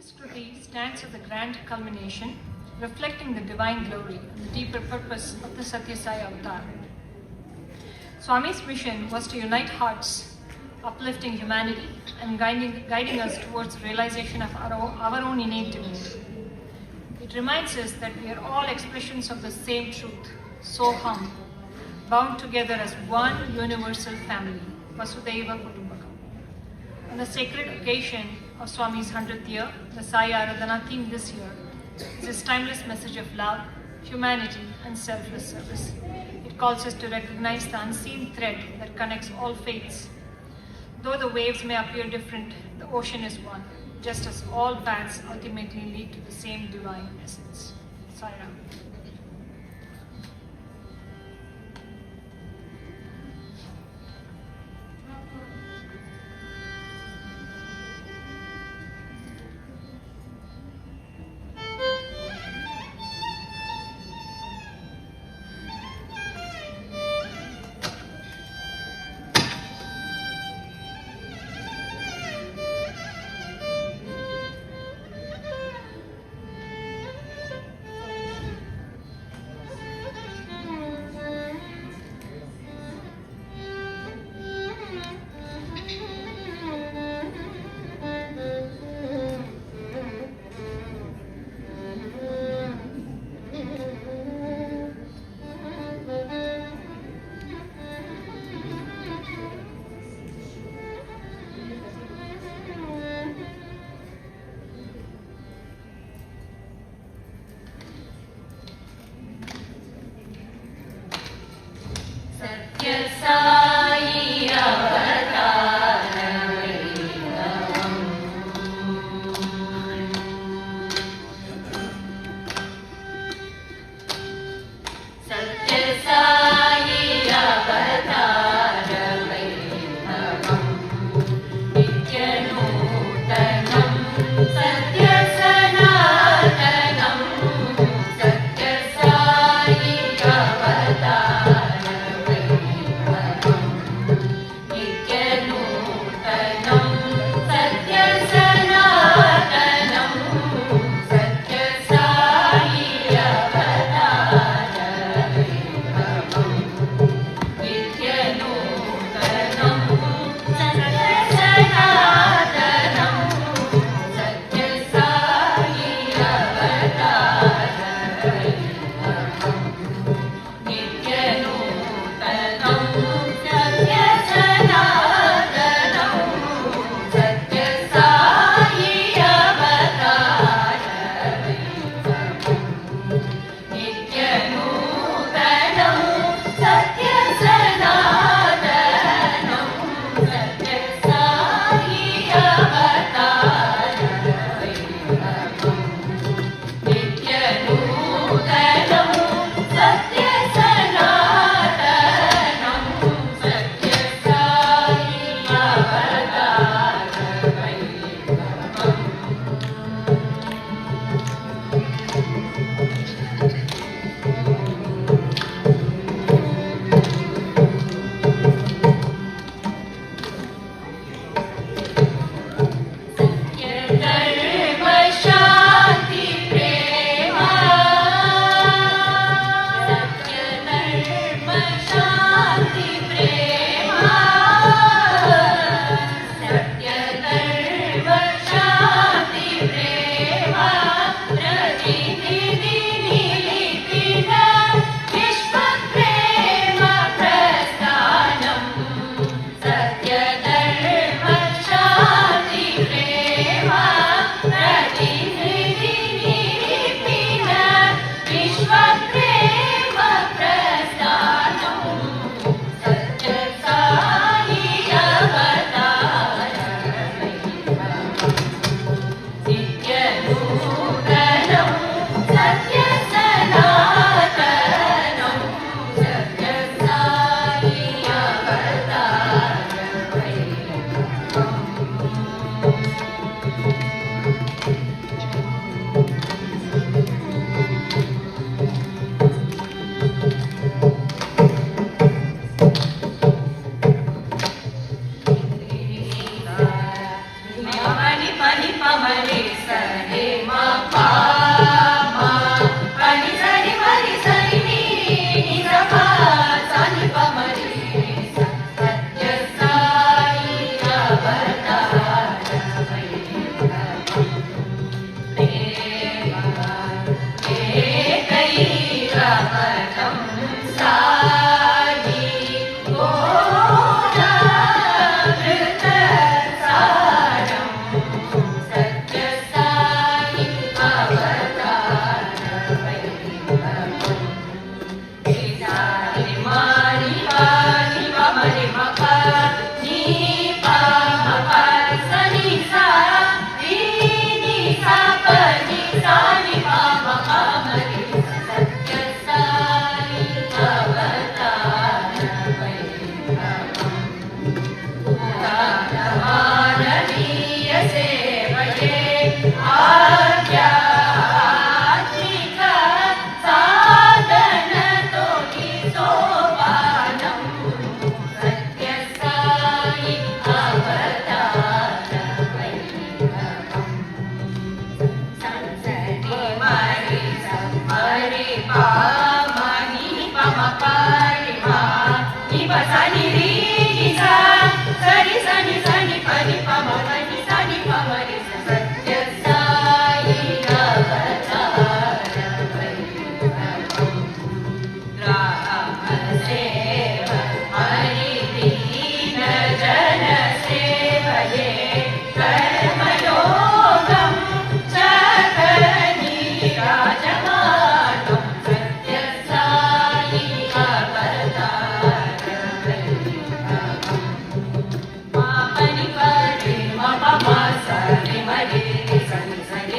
This Kruti stands as the grand culmination, reflecting the divine glory and the deeper purpose of the Satya Sai Avatar. Swami's mission was to unite hearts, uplifting humanity and guiding us towards realization of our own innate divinity. It reminds us that we are all expressions of the same truth, Soham, bound together as one universal family, Vasudhaiva Kutumbakam. On the sacred occasion of Swami's 100th year, the Sai Aradhana theme this year is his timeless message of love, humanity, and selfless service. It calls us to recognize the unseen thread that connects all faiths. Though the waves may appear different, the ocean is one, just as all paths ultimately lead to the same divine essence. Sai Ram. Pamare Sa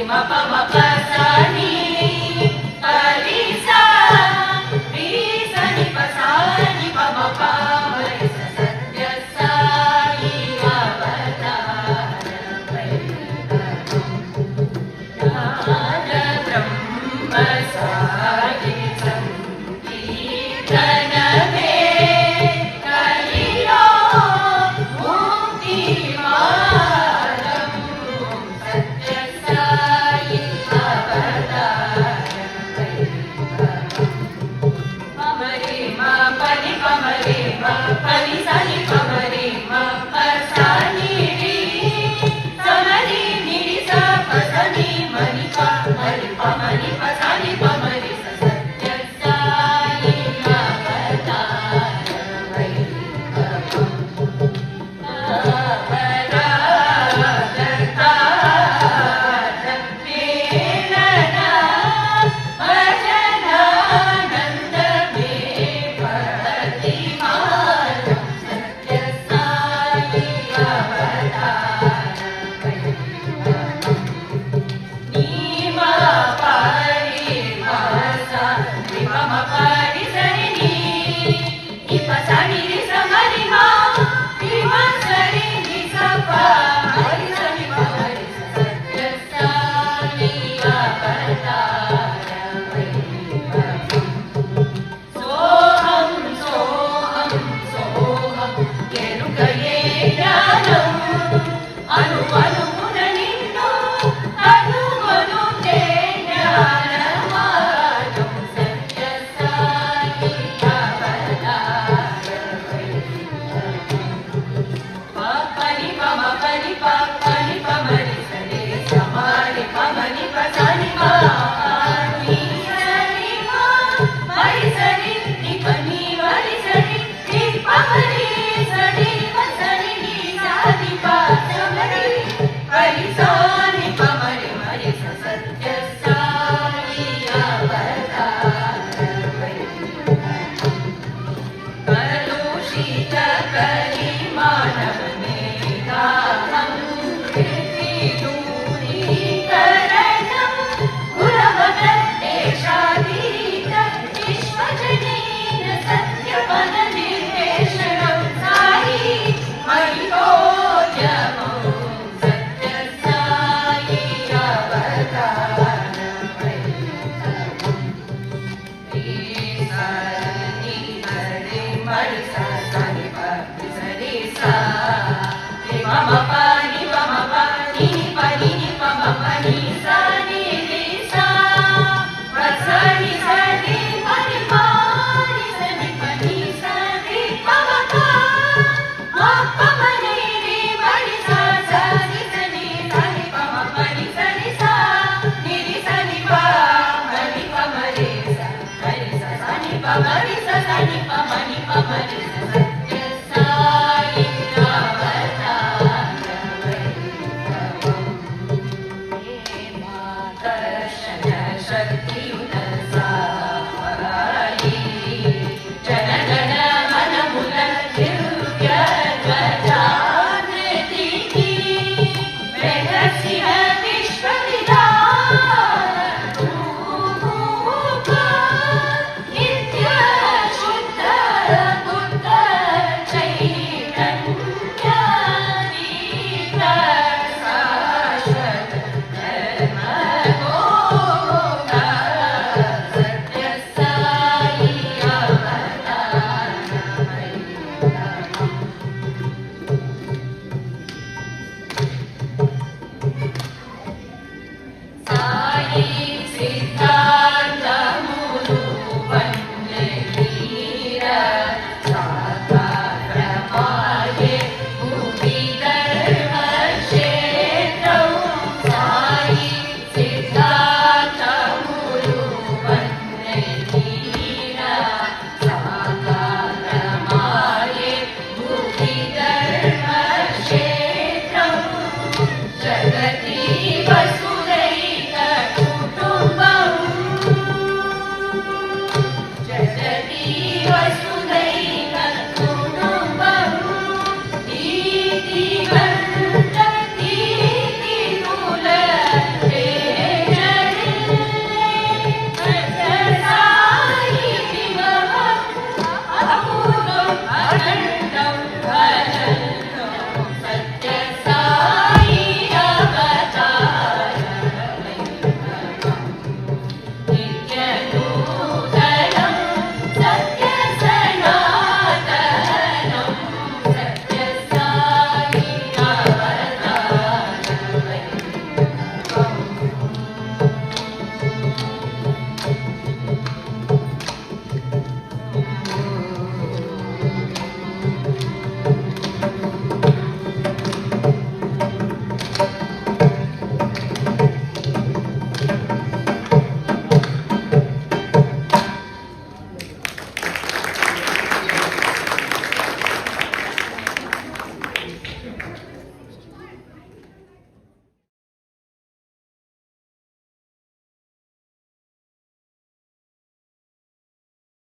Ni pa ni pa ma pa ni pa ni pa ma pa ni